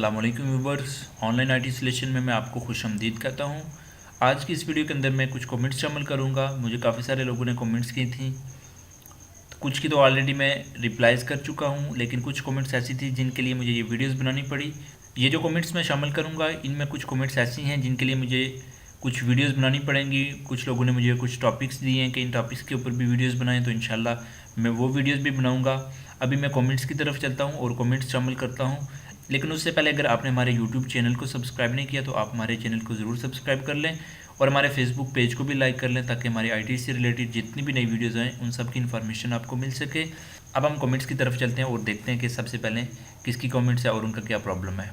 अस्सलाम वालेकुम viewers, online IT solution में मैं आपको खुशामदीद कहता हूं। आज की इस वीडियो के अंदर मैं कुछ कमेंट्स शामिल करूंगा। मुझे काफ़ी सारे लोगों ने कमेंट्स की थी, तो कुछ की तो ऑलरेडी मैं रिप्लाइज़ कर चुका हूं, लेकिन कुछ कमेंट्स ऐसी थी जिनके लिए मुझे ये वीडियोस बनानी पड़ी। ये जो कमेंट्स मैं शामिल करूँगा इनमें कुछ कमेंट्स ऐसी हैं जिनके लिए मुझे कुछ वीडियोस बनानी पड़ेंगी। कुछ लोगों ने मुझे कुछ टॉपिक्स दिए हैं कि इन टॉपिक्स के ऊपर भी वीडियोस बनाएं, तो इंशाल्लाह मैं वो वीडियोस भी बनाऊंगा। अभी मैं कमेंट्स की तरफ चलता हूं और कमेंट्स शामिल करता हूं, लेकिन उससे पहले अगर आपने हमारे यूट्यूब चैनल को सब्सक्राइब नहीं किया तो आप हमारे चैनल को ज़रूर सब्सक्राइब कर लें और हमारे फेसबुक पेज को भी लाइक कर लें, ताकि हमारी आईटी से रिलेटेड जितनी भी नई वीडियोज़ हैं उन सब की इन्फॉर्मेशन आपको मिल सके। अब हम कमेंट्स की तरफ चलते हैं और देखते हैं कि सबसे पहले किसकी कमेंट्स है और उनका क्या प्रॉब्लम है।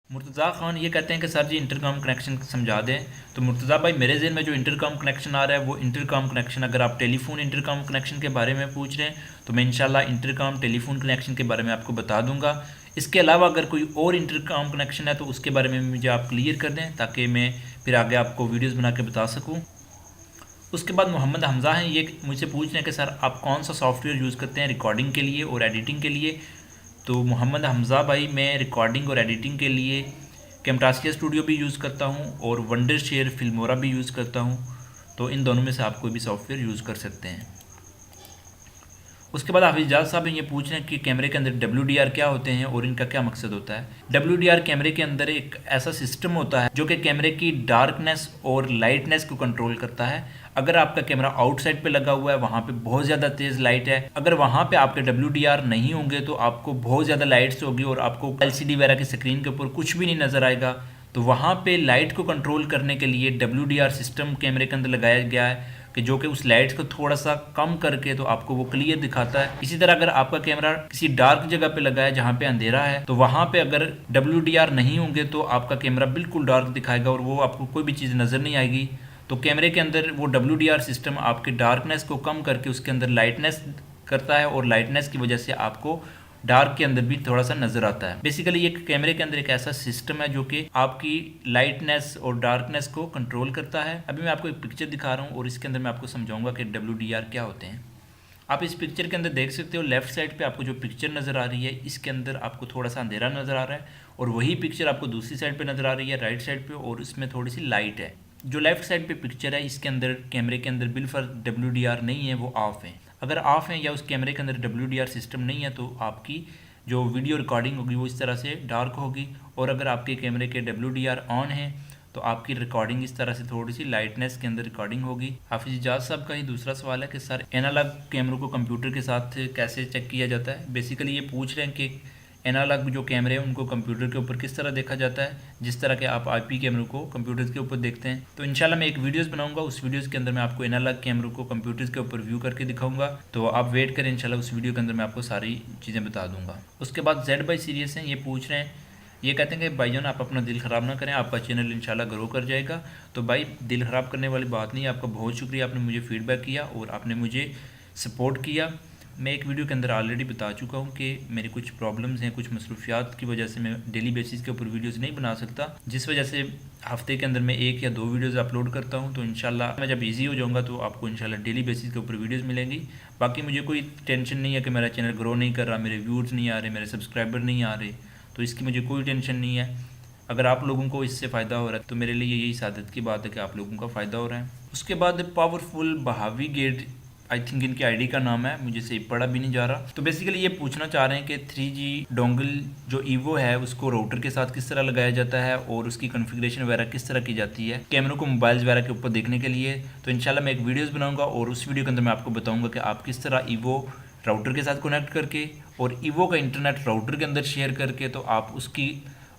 मुर्तज़ा ख़ान ये कहते हैं कि सर जी इंटरकॉम कनेक्शन समझा दें। तो मुर्तज़ा भाई, मेरे ज़हन में जो इंटरकॉम कनेक्शन आ रहा है वो इंटरकॉम कनेक्शन, अगर आप टेलीफोन इंटरकॉम कनेक्शन के बारे में पूछ रहे हैं तो मैं इंशाल्लाह इंटरकॉम टेलीफोन कनेक्शन के बारे में आपको बता दूंगा। इसके अलावा अगर कोई और इंटरकॉम कनेक्शन है तो उसके बारे में मुझे आप क्लियर कर दें, ताकि मैं फिर आगे आपको वीडियोज़ बना के बता सकूँ। उसके बाद मोहम्मद हमज़ा हैं, ये मुझसे पूछ रहे हैं कि सर आप कौन सा सॉफ्टवेयर यूज़ करते हैं रिकॉर्डिंग के लिए और एडिटिंग के लिए। तो मोहम्मद हमज़ा भाई, मैं रिकॉर्डिंग और एडिटिंग के लिए कैमटासिया स्टूडियो भी यूज़ करता हूँ और वंडर शेयर फिल्मोरा भी यूज़ करता हूँ। तो इन दोनों में से आप कोई भी सॉफ्टवेयर यूज़ कर सकते हैं। उसके बाद हाफिज़ जाद साहब ये पूछ रहे हैं कि कैमरे के अंदर WDR क्या होते हैं और इनका क्या मकसद होता है। WDR कैमरे के अंदर एक ऐसा सिस्टम होता है जो कि कैमरे की डार्कनेस और लाइटनेस को कंट्रोल करता है। अगर आपका कैमरा आउटसाइड पे लगा हुआ है, वहाँ पे बहुत ज़्यादा तेज़ लाइट है, अगर वहाँ पे आपके WDR नहीं होंगे तो आपको बहुत ज़्यादा लाइट्स होगी और आपको LCD वगैरह की स्क्रीन के ऊपर कुछ भी नहीं नज़र आएगा। तो वहाँ पे लाइट को कंट्रोल करने के लिए WDR सिस्टम कैमरे के अंदर लगाया गया है कि जो कि उस लाइट्स को थोड़ा सा कम करके तो आपको वो क्लियर दिखाता है। इसी तरह अगर आपका कैमरा किसी डार्क जगह पे लगा है जहाँ पे अंधेरा है, तो वहाँ पे अगर WDR नहीं होंगे तो आपका कैमरा बिल्कुल डार्क दिखाएगा और वो आपको कोई भी चीज़ नज़र नहीं आएगी। तो कैमरे के अंदर वो WDR सिस्टम आपके डार्कनेस को कम करके उसके अंदर लाइटनेस करता है और लाइटनेस की वजह से आपको डार्क के अंदर भी थोड़ा सा नजर आता है। बेसिकली ये कैमरे के अंदर एक ऐसा सिस्टम है जो कि आपकी लाइटनेस और डार्कनेस को कंट्रोल करता है। अभी मैं आपको एक पिक्चर दिखा रहा हूँ और इसके अंदर मैं आपको समझाऊंगा कि WDR क्या होते हैं। आप इस पिक्चर के अंदर देख सकते हो, लेफ्ट साइड पे आपको जो पिक्चर नज़र आ रही है इसके अंदर आपको थोड़ा सा अंधेरा नज़र आ रहा है और वही पिक्चर आपको दूसरी साइड पे नज़र आ रही है, राइट साइड पे, और इसमें थोड़ी सी लाइट है। जो लेफ्ट साइड पे पिक्चर है इसके अंदर कैमरे के अंदर बिल्कुल WDR नहीं है, वो ऑफ है। अगर ऑफ है या उस कैमरे के अंदर WDR सिस्टम नहीं है तो आपकी जो वीडियो रिकॉर्डिंग होगी वो इस तरह से डार्क होगी, और अगर आपके कैमरे के WDR ऑन है तो आपकी रिकॉर्डिंग इस तरह से थोड़ी सी लाइटनेस के अंदर रिकॉर्डिंग होगी। हाफिज जाद साहब का ही दूसरा सवाल है कि सर एनालॉग कैमरों को कंप्यूटर के साथ कैसे चेक किया जाता है। बेसिकली ये पूछ रहे हैं कि एनालॉग जो कैमरे हैं उनको कंप्यूटर के ऊपर किस तरह देखा जाता है, जिस तरह के आप IP कैमरों को कंप्यूटर के ऊपर देखते हैं। तो इंशाल्लाह मैं एक वीडियोस बनाऊंगा, उस वीडियोस के अंदर मैं आपको एनालॉग कैमरों को कंप्यूटर के ऊपर व्यू करके दिखाऊंगा। तो आप वेट करें, इंशाल्लाह उस वीडियो के अंदर मैं आपको सारी चीज़ें बता दूंगा। उसके बाद जेड भाई सीरियस हैं, ये पूछ रहे हैं, ये कहते हैं कि भाईजान आप अपना दिल ख़राब ना करें, आपका चैनल इंशाल्लाह ग्रो कर जाएगा। तो भाई दिल ख़राब करने वाली बात नहीं है, आपका बहुत शुक्रिया, आपने मुझे फ़ीडबैक किया और आपने मुझे सपोर्ट किया। मैं एक वीडियो के अंदर ऑलरेडी बता चुका हूँ कि मेरी कुछ प्रॉब्लम्स हैं, कुछ मसरूफियात की वजह से मैं डेली बेसिस के ऊपर वीडियोस नहीं बना सकता, जिस वजह से हफ्ते के अंदर मैं 1 या 2 वीडियोस अपलोड करता हूँ। तो इंशाल्लाह मैं जब इजी हो जाऊँगा तो आपको इंशाल्लाह डेली बेसिस के ऊपर वीडियोस मिलेंगी। बाकी मुझे कोई टेंशन नहीं है कि मेरा चैनल ग्रो नहीं कर रहा, मेरे व्यूज़ नहीं आ रहे, मेरे सब्सक्राइबर नहीं आ रहे, तो इसकी मुझे कोई टेंशन नहीं है। अगर आप लोगों को इससे फ़ायदा हो रहा है तो मेरे लिए यही सादत की बात है कि आप लोगों का फ़ायदा हो रहा है। उसके बाद पावरफुल बहावी गेट, आई थिंक इनकी आईडी का नाम है, मुझे सही पढ़ा भी नहीं जा रहा। तो बेसिकली ये पूछना चाह रहे हैं कि 3G डोंगल जो ईवो है उसको राउटर के साथ किस तरह लगाया जाता है और उसकी कॉन्फ़िगरेशन वगैरह किस तरह की जाती है कैमरों को मोबाइल्स वगैरह के ऊपर देखने के लिए। तो इंशाल्लाह मैं एक वीडियोस बनाऊंगा और उस वीडियो के अंदर मैं आपको बताऊंगा कि आप किस तरह ईवो राउटर के साथ कनेक्ट करके और ईवो का इंटरनेट राउटर के अंदर शेयर करके तो आप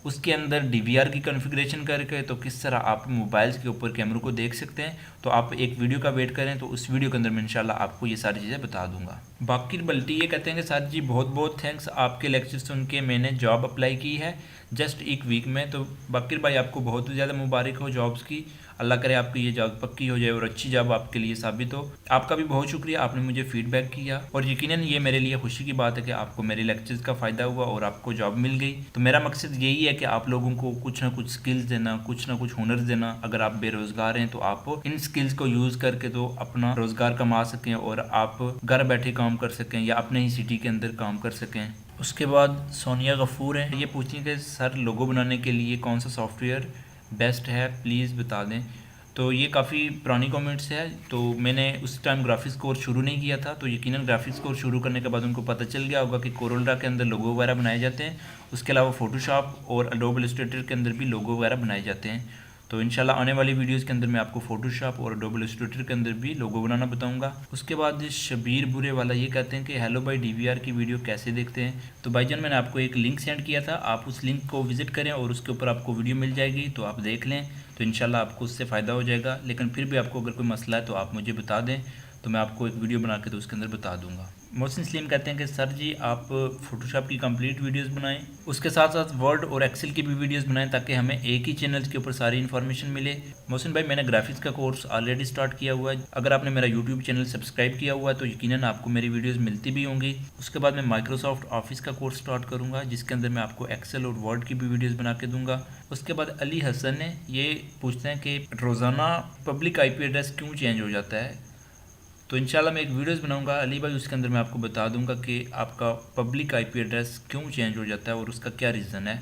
उसके अंदर DVR की कॉन्फ़िगरेशन करके तो किस तरह आप मोबाइल्स के ऊपर कैमरों को देख सकते हैं। तो आप एक वीडियो का वेट करें, तो उस वीडियो के अंदर मैं इंशाल्लाह आपको ये सारी चीज़ें बता दूंगा। बाकिर बल्टी ये कहते हैं कि सर जी बहुत बहुत थैंक्स, आपके लेक्चर सुन के मैंने जॉब अप्लाई की है जस्ट 1 वीक में। तो बाकिर भाई आपको बहुत ज़्यादा मुबारक हो जॉब्स की। अल्लाह करे आपकी ये जॉब पक्की हो जाए और अच्छी जॉब आपके लिए साबित हो। आपका भी बहुत शुक्रिया, आपने मुझे फीडबैक किया और यकीनन ये मेरे लिए खुशी की बात है कि आपको मेरे लेक्चर्स का फ़ायदा हुआ और आपको जॉब मिल गई। तो मेरा मकसद यही है कि आप लोगों को कुछ ना कुछ स्किल्स देना, कुछ ना कुछ हुनर देना। अगर आप बेरोज़गार हैं तो आप इन स्किल्स को यूज़ करके तो अपना रोज़गार कमा सकें और आप घर बैठे काम कर सकें या अपने ही सिटी के अंदर काम कर सकें। उसके बाद सोनिया गफूर हैं, ये पूछती हैं कि सर लोगो बनाने के लिए कौन सा सॉफ्टवेयर बेस्ट है, प्लीज़ बता दें। तो ये काफ़ी पुरानी कमेंट्स है, तो मैंने उस टाइम ग्राफिक्स कोर्स शुरू नहीं किया था, तो यकीनन ग्राफिक्स कोर्स शुरू करने के बाद उनको पता चल गया होगा कि कोरोल्ड्रा के अंदर लोगो वगैरह बनाए जाते हैं। उसके अलावा फोटोशॉप और एडोब इलस्ट्रेटर के अंदर भी लोगो वगैरह बनाए जाते हैं। तो इंशाल्लाह आने वाली वीडियोस के अंदर मैं आपको फोटोशॉप और एडोब इलस्ट्रेटर के अंदर भी लोगो बनाना बताऊंगा। उसके बाद शबीर बुरे वाला ये कहते हैं कि हेलो भाई डीवीआर की वीडियो कैसे देखते हैं। तो भाईजान मैंने आपको एक लिंक सेंड किया था, आप उस लिंक को विजिट करें और उसके ऊपर आपको वीडियो मिल जाएगी, तो आप देख लें, तो इंशाल्लाह आपको उससे फ़ायदा हो जाएगा। लेकिन फिर भी आपको अगर कोई मसला है तो आप मुझे बता दें, तो मैं आपको एक वीडियो बना के तो उसके अंदर बता दूंगा। मोहसिन सलीम कहते हैं कि सर जी आप फोटोशॉप की कंप्लीट वीडियोस बनाएं, उसके साथ साथ वर्ड और एक्सेल की भी वीडियोस बनाएं ताकि हमें एक ही चैनल के ऊपर सारी इन्फॉर्मेशन मिले। मोहसिन भाई मैंने ग्राफिक्स का कोर्स ऑलरेडी स्टार्ट किया हुआ है, अगर आपने मेरा यूट्यूब चैनल सब्सक्राइब किया हुआ है तो यकीनन आपको मेरी वीडियोज़ मिलती भी होंगी। उसके बाद मैं माइक्रोसॉफ्ट ऑफिस का कोर्स स्टार्ट करूँगा जिसके अंदर मैं आपको एक्सेल और वर्ड की भी वीडियोज़ बना के दूँगा। उसके बाद अली हसन ने ये पूछते हैं कि रोज़ाना पब्लिक IP एड्रेस क्यों चेंज हो जाता है। तो इंशाल्लाह मैं एक वीडियोस बनाऊंगा अली भाई, उसके अंदर मैं आपको बता दूंगा कि आपका पब्लिक IP एड्रेस क्यों चेंज हो जाता है और उसका क्या रीज़न है।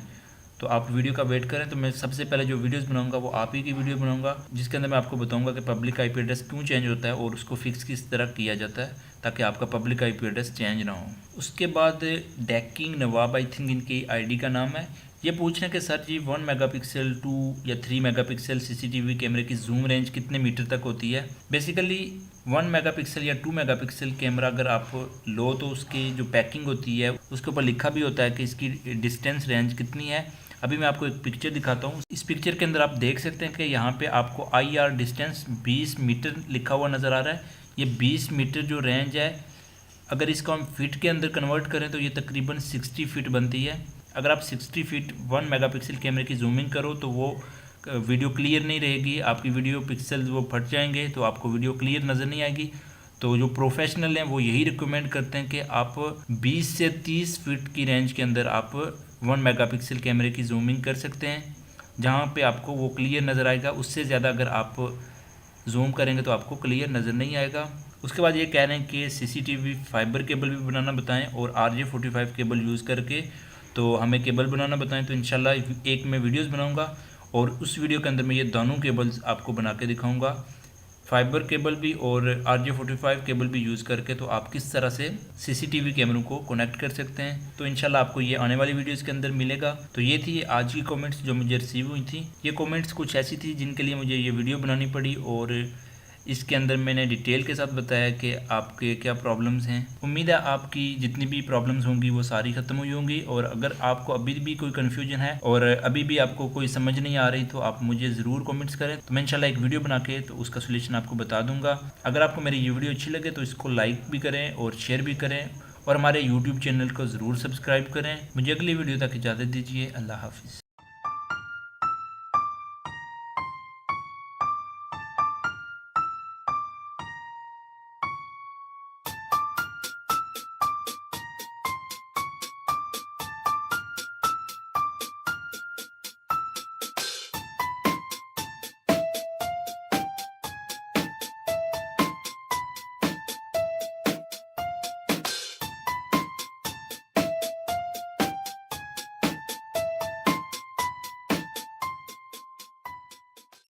तो आप वीडियो का वेट करें। तो मैं सबसे पहले जो वीडियोस बनाऊंगा वो आप ही की वीडियो बनाऊंगा जिसके अंदर मैं आपको बताऊंगा कि पब्लिक IP एड्रेस क्यों चेंज होता है और उसको फिक्स किस तरह किया जाता है ताकि आपका पब्लिक IP एड्रेस चेंज ना हो। उसके बाद डैकिंग नवाब, आई थिंक इनकी ID का नाम है, ये पूछ रहे हैं कि सर जी 1 मेगापिक्सल 2 या 3 मेगापिक्सल CCTV कैमरे की जूम रेंज कितने मीटर तक होती है। बेसिकली 1 मेगापिक्सल या 2 मेगापिक्सल कैमरा अगर आप लो तो उसकी जो पैकिंग होती है उसके ऊपर लिखा भी होता है कि इसकी डिस्टेंस रेंज कितनी है। अभी मैं आपको एक पिक्चर दिखाता हूँ। इस पिक्चर के अंदर आप देख सकते हैं कि यहाँ पे आपको IR डिस्टेंस 20 मीटर लिखा हुआ नज़र आ रहा है। ये 20 मीटर जो रेंज है, अगर इसको हम फीट के अंदर कन्वर्ट करें तो ये तकरीबन 60 फीट बनती है। अगर आप 60 फीट 1 मेगापिक्सल कैमरे की जूमिंग करो तो वो वीडियो क्लियर नहीं रहेगी, आपकी वीडियो पिक्सल वो फट जाएंगे, तो आपको वीडियो क्लियर नज़र नहीं आएगी। तो जो प्रोफेशनल हैं वो यही रिकमेंड करते हैं कि आप 20 से 30 फीट की रेंज के अंदर आप 1 मेगापिक्सल कैमरे की जूमिंग कर सकते हैं, जहाँ पे आपको वो क्लियर नज़र आएगा। उससे ज़्यादा अगर आप जूम करेंगे तो आपको क्लियर नज़र नहीं आएगा। उसके बाद ये कह रहे हैं कि CCTV फाइबर केबल भी बनाना बताएं और RJ45 केबल यूज़ करके तो हमें केबल बनाना बताएं। तो इंशाल्लाह एक मैं वीडियोस बनाऊंगा और उस वीडियो के अंदर मैं ये दोनों केबल्स आपको बना के दिखाऊंगा, फाइबर केबल भी और RJ45 केबल भी यूज़ करके तो आप किस तरह से CCTV कैमरों को कनेक्ट कर सकते हैं। तो इंशाल्लाह आपको ये आने वाली वीडियोस के अंदर मिलेगा। तो ये थी आज की कमेंट्स जो मुझे रिसीव हुई थी। ये कमेंट्स कुछ ऐसी थी जिनके लिए मुझे ये वीडियो बनानी पड़ी और इसके अंदर मैंने डिटेल के साथ बताया कि आपके क्या प्रॉब्लम्स हैं। उम्मीद है आपकी जितनी भी प्रॉब्लम्स होंगी वो सारी ख़त्म हुई होंगी, और अगर आपको अभी भी कोई कन्फ्यूजन है और अभी भी आपको कोई समझ नहीं आ रही तो आप मुझे ज़रूर कमेंट्स करें, तो मैं इंशाल्लाह एक वीडियो बना के तो उसका सोल्यूशन आपको बता दूंगा। अगर आपको मेरी ये वीडियो अच्छी लगे तो इसको लाइक भी करें और शेयर भी करें और हमारे यूट्यूब चैनल को ज़रूर सब्सक्राइब करें। मुझे अगली वीडियो तक इजाज़त दीजिए। अल्लाह हाफिज़।